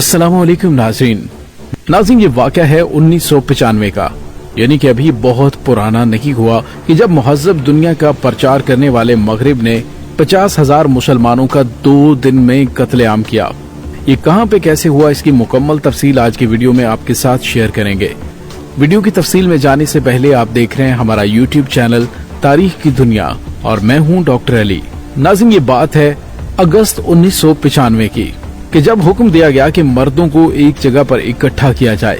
अस्सलाम वालेकुम नाज़रीन, ये वाक़या है 1995 का, यानी कि अभी बहुत पुराना नहीं हुआ कि जब मुहज़्ज़ब दुनिया का प्रचार करने वाले मगरिब ने 50,000 मुसलमानों का 2 दिन में कत्लेआम किया। ये कहां पे कैसे हुआ, इसकी मुकम्मल तफसील आज की वीडियो में आपके साथ शेयर करेंगे। वीडियो की तफसील में जाने से पहले आप देख रहे हैं हमारा यूट्यूब चैनल तारीख की दुनिया और मैं हूं डॉक्टर अली। नाज़रीन, ये बात है अगस्त 1995 की कि जब हुक्म दिया गया कि मर्दों को एक जगह पर इकट्ठा किया जाए।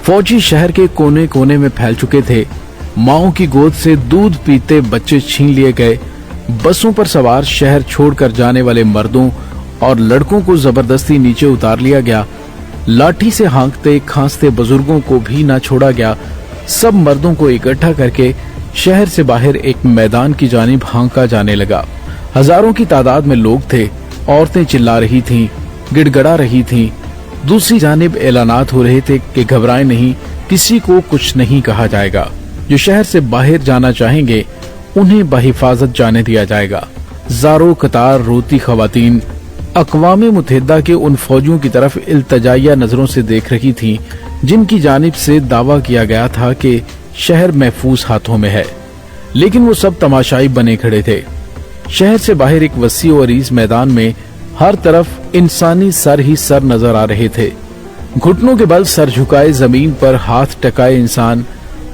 फौजी शहर के कोने कोने में फैल चुके थे। माओं की गोद से दूध पीते बच्चे छीन लिए गए। बसों पर सवार शहर छोड़कर जाने वाले मर्दों और लड़कों को जबरदस्ती नीचे उतार लिया गया। लाठी से हाँकते खांसते बुजुर्गों को भी ना छोड़ा गया। सब मर्दों को इकट्ठा करके शहर से बाहर एक मैदान की जानिब हाँका जाने लगा। हजारों की तादाद में लोग थे। औरतें चिल्ला रही थीं, गिड़गड़ा रही थीं। दूसरी जानिब ऐलानात हो रहे थे कि घबराएं नहीं, किसी को कुछ नहीं कहा जाएगा। जो शहर से बाहर जाना चाहेंगे उन्हें बहिफाजत जाने दिया जाएगा। ज़ारो कतार रोती खवातीन अक़वाम मुत्तहिदा के उन फौजियों की तरफ इल्तजाइया नजरों से देख रही थीं, जिनकी जानिब से दावा किया गया था कि शहर महफूज हाथों में है, लेकिन वो सब तमाशाई बने खड़े थे। शहर से बाहर एक वसी और अरीज मैदान में हर तरफ इंसानी सर ही सर नजर आ रहे थे। घुटनों के बल सर झुकाए जमीन पर हाथ टकाए इंसान,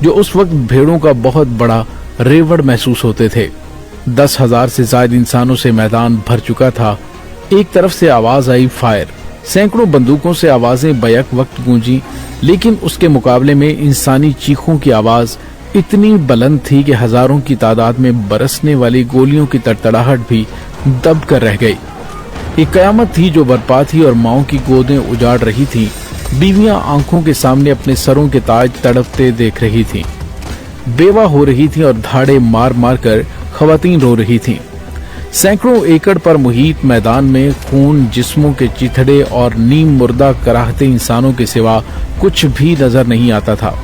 जो उस वक्त भेड़ों का बहुत बड़ा रेवड़ महसूस होते थे। 10,000 से ज्यादा इंसानों से मैदान भर चुका था। एक तरफ से आवाज आई फायर, सैकड़ों बंदूकों से आवाजें बैक वक्त गूंजी, लेकिन उसके मुकाबले में इंसानी चीखों की आवाज इतनी बुलंद थी कि हजारों की तादाद में बरसने वाली गोलियों की तड़तड़ाहट भी दब कर रह गई। एक कयामत थी जो बरपा थी और माओं की गोदें उजाड़ रही थीं। बीवियां आंखों के सामने अपने सरों के ताज तड़पते देख रही थीं, बेवा हो रही थीं और धाड़े मार मार कर खवातीन रो रही थीं। सैकड़ों एकड़ पर मुहित मैदान में खून, जिस्मों के चिथड़े और नीम मुर्दा कराहते इंसानों के सिवा कुछ भी नजर नहीं आता था।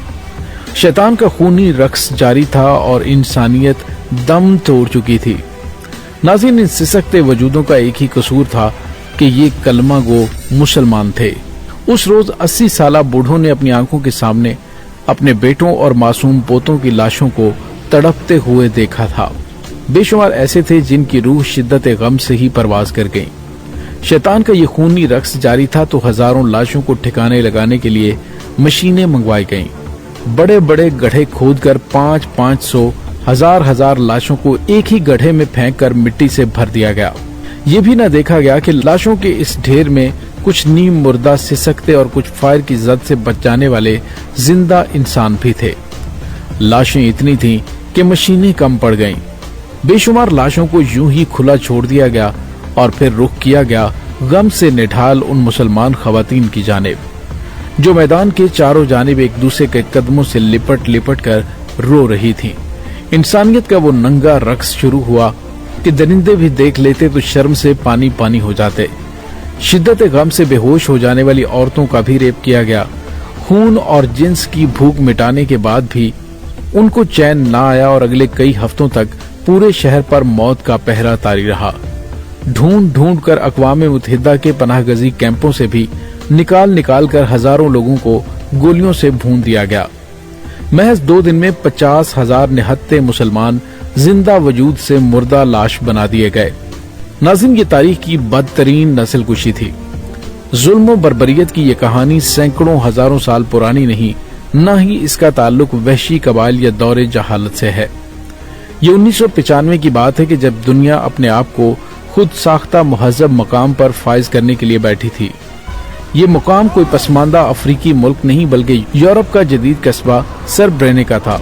शैतान का खूनी रक्स जारी था और इंसानियत दम तोड़ चुकी थी। नाज़रीन, इन सिसकते वजूदों का एक ही कसूर था कि ये कलमा गो मुसलमान थे। उस रोज 80 साला बूढ़ों ने अपनी आंखों के सामने अपने बेटों और मासूम पोतों की लाशों को तड़पते हुए देखा था। बेशुमार ऐसे थे जिनकी रूह शिद्दत गम से ही परवाज कर गई। शैतान का ये खूनी रक्स जारी था तो हजारों लाशों को ठिकाने लगाने के लिए मशीनें मंगवाई गईं। बड़े बड़े गड्ढे खोदकर 500-500 हजार लाशों को एक ही गड्ढे में फेंककर मिट्टी से भर दिया गया। ये भी न देखा गया कि लाशों के इस ढेर में कुछ नीम मुर्दा सिसकते और कुछ फायर की जद से बच जाने वाले जिंदा इंसान भी थे। लाशें इतनी थीं कि मशीनें कम पड़ गईं। बेशुमार लाशों को यूं ही खुला छोड़ दिया गया और फिर रुख किया गया गम से निढाल उन मुसलमान खवातीन की जानिब, जो मैदान के चारों जानिब एक दूसरे के कदमों से लिपट लिपट कर रो रही थीं। इंसानियत का वो नंगा रक्स शुरू हुआ कि दरिंदे भी देख लेते तो शर्म से पानी पानी हो जाते। शिद्दत गम से बेहोश हो जाने वाली औरतों का भी रेप किया गया। खून और जिन्स की भूख मिटाने के बाद भी उनको चैन ना आया और अगले कई हफ्तों तक पूरे शहर पर मौत का पहरा तारी रहा। ढूंढ ढूंढ कर अक़वाम मुत्तहिदा के पनाहगज़ी कैंपों से भी निकाल कर हजारों लोगों को गोलियों से भून दिया गया। महज 2 दिन में 50,000 निहत्ते मुसलमान जिंदा वजूद से मुर्दा लाश बना दिए गए। नाज़रीन, ये तारीख की बदतरीन नस्ल कुशी थी। जुल्म बर्बरियत की ये कहानी सैकड़ों हजारों साल पुरानी नहीं, न ही इसका ताल्लुक वहशी कबाइल या दौरे जहालत से है। ये 1995 की बात है कि जब दुनिया अपने आप को खुद साख्ता मुहज़्ज़ब मकाम पर फाइज करने के लिए बैठी थी। ये मुकाम कोई पसमानदा अफ्रीकी मुल्क नहीं बल्कि यूरोप का जदीद कस्बा सरब्रेनिका था।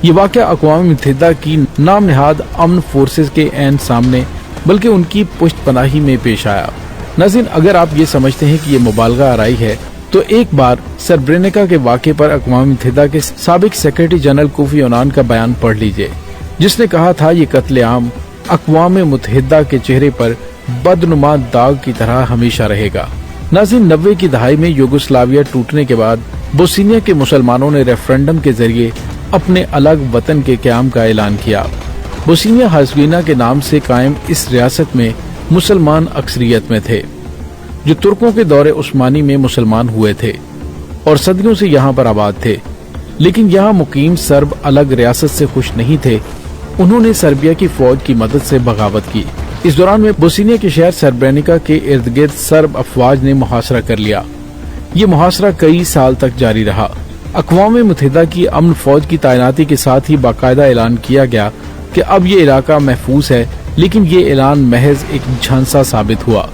ये वाक़या अक़वाम मुत्तहिदा की नाम निहाद अमन फोर्सेस के ऐन सामने बल्कि उनकी पुश्तपनाही में पेश आया। नाज़रीन, अगर आप ये समझते हैं कि ये मुबालगा आराई है तो एक बार सरब्रेनिका के वाक़े पर अक़वाम मुत्तहिदा के साबिक सेक्रेटरी जनरल कोफी अन्नान का बयान पढ़ लीजिए, जिसने कहा था ये कत्लेआम अक़वाम मुत्तहिदा के चेहरे पर बदनुमा दाग की तरह हमेशा रहेगा। नाज़रीन, 90 की दहाई में यूगोस्लाविया टूटने के बाद बोस्निया के मुसलमानों ने रेफरेंडम के जरिए अपने अलग वतन के क़याम का ऐलान किया। बोस्निया हर्ज़ेगोविना के नाम से कायम इस रियासत में मुसलमान अक्सरियत में थे। जो तुर्कों के दौरे उस्मानी में मुसलमान हुए थे और सदियों से यहाँ पर आबाद थे। लेकिन यहाँ मुकीम सर्ब अलग रियासत से खुश नहीं थे। उन्होंने सर्बिया की फौज की मदद से बगावत की। इस दौरान में बोस्निया के शहर सर्ब्रेनिका के इर्द गिर्द सर्ब अफवाज ने मुहासरा कर लिया। ये मुहासरा कई साल तक जारी रहा। अक़वाम मुत्तहिदा की अमन फौज की तैनाती के साथ ही बाकायदा ऐलान किया गया कि अब ये इलाका महफूज है, लेकिन ये ऐलान महज एक झांसा साबित हुआ।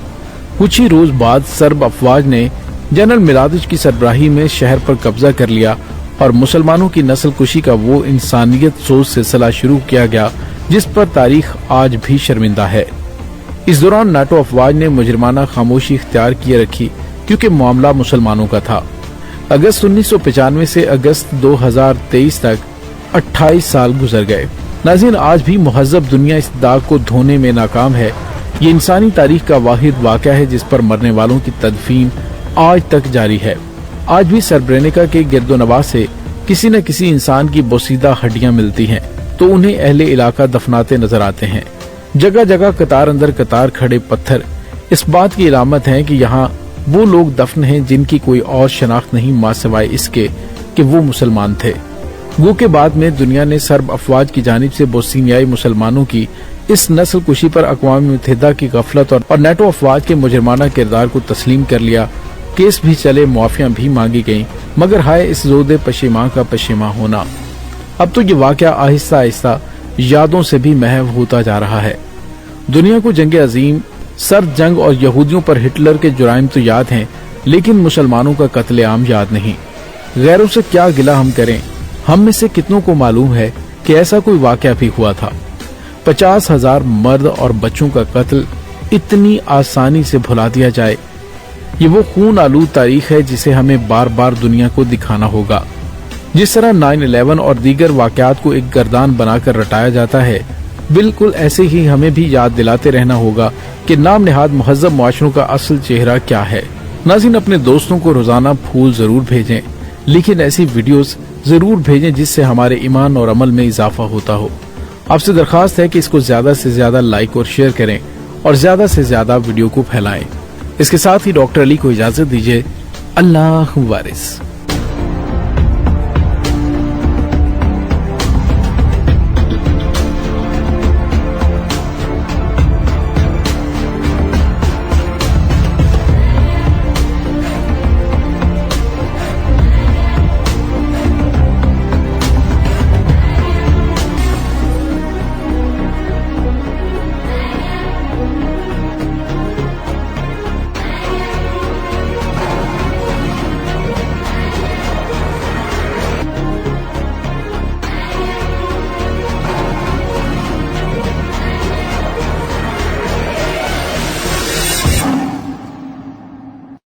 कुछ ही रोज बाद सर्ब अफवाज ने जनरल मिलादिच की सरबराही में शहर पर कब्जा कर लिया और मुसलमानों की नस्ल कुशी का वो इंसानियत सोच सिलसिला शुरू किया गया जिस पर तारीख आज भी शर्मिंदा है। इस दौरान नाटो अफवाज ने मुजरिमाना खामोशी इख्तियार किए रखी, क्योंकि मामला मुसलमानों का था। अगस्त 1995 से अगस्त 2023 तक 28 साल गुजर गए। नाज़रीन, आज भी मुहज़्ज़ब दुनिया इस दाग को धोने में नाकाम है। ये इंसानी तारीख का वाहिद वाक़या है जिस पर मरने वालों की तदफीन आज तक जारी है। आज भी सर्ब्रेनिका के गिरदोनवाह से किसी न किसी इंसान की बोसीदा हड्डियां मिलती हैं, तो उन्हें अहले इलाका दफनाते नजर आते हैं। जगह जगह कतार अंदर कतार खड़े पत्थर इस बात की इलामत हैं कि यहाँ वो लोग दफन हैं जिनकी कोई और शनाख्त नहीं मां सिवाय इसके कि वो मुसलमान थे। गो के बाद में दुनिया ने सर्ब अफवाज की जानिब से बोस्नियाई मुसलमानों की इस नस्ल कुशी पर अक़वाम मुत्तहिदा की गफलत और नाटो अफवाज के मुजरिमाना किरदार को तस्लीम कर लिया। केस भी चले, मुआफियां भी मांगी गईं, मगर हाय इस ज़ोदे पशेमा का पशेमा होना। अब तो ये वाक़या आहिस्ता आहिस्ता यादों से भी महव होता जा रहा है। दुनिया को जंग अजीम, सर्द जंग और यहूदियों पर हिटलर के जुराइम तो याद हैं, लेकिन मुसलमानों का कत्लेआम याद नहीं। गैरों से क्या गिला हम करें, हम में से कितनों को मालूम है कि ऐसा कोई वाक़या भी हुआ था। 50,000 मर्द और बच्चों का कत्ल इतनी आसानी से भुला दिया जाए, ये वो खून आलूद तारीख है जिसे हमें बार बार दुनिया को दिखाना होगा। जिस तरह 9/11 और दीगर वाक़यात को एक गर्दान बनाकर रटाया जाता है, बिल्कुल ऐसे ही हमें भी याद दिलाते रहना होगा कि नाम निहाद मुहज़्ज़ब मुआशरों का असल चेहरा क्या है। नाज़रीन, अपने दोस्तों को रोजाना फूल जरूर भेजें, लेकिन ऐसी वीडियोस जरूर भेजें जिससे हमारे ईमान और अमल में इजाफा होता हो। आपसे दरखास्त है कि इसको ज्यादा से ज्यादा लाइक और शेयर करें और ज्यादा से ज्यादा वीडियो को फैलाएं। इसके साथ ही डॉक्टर अली को इजाजत दीजिए। अल्लाह वारिस।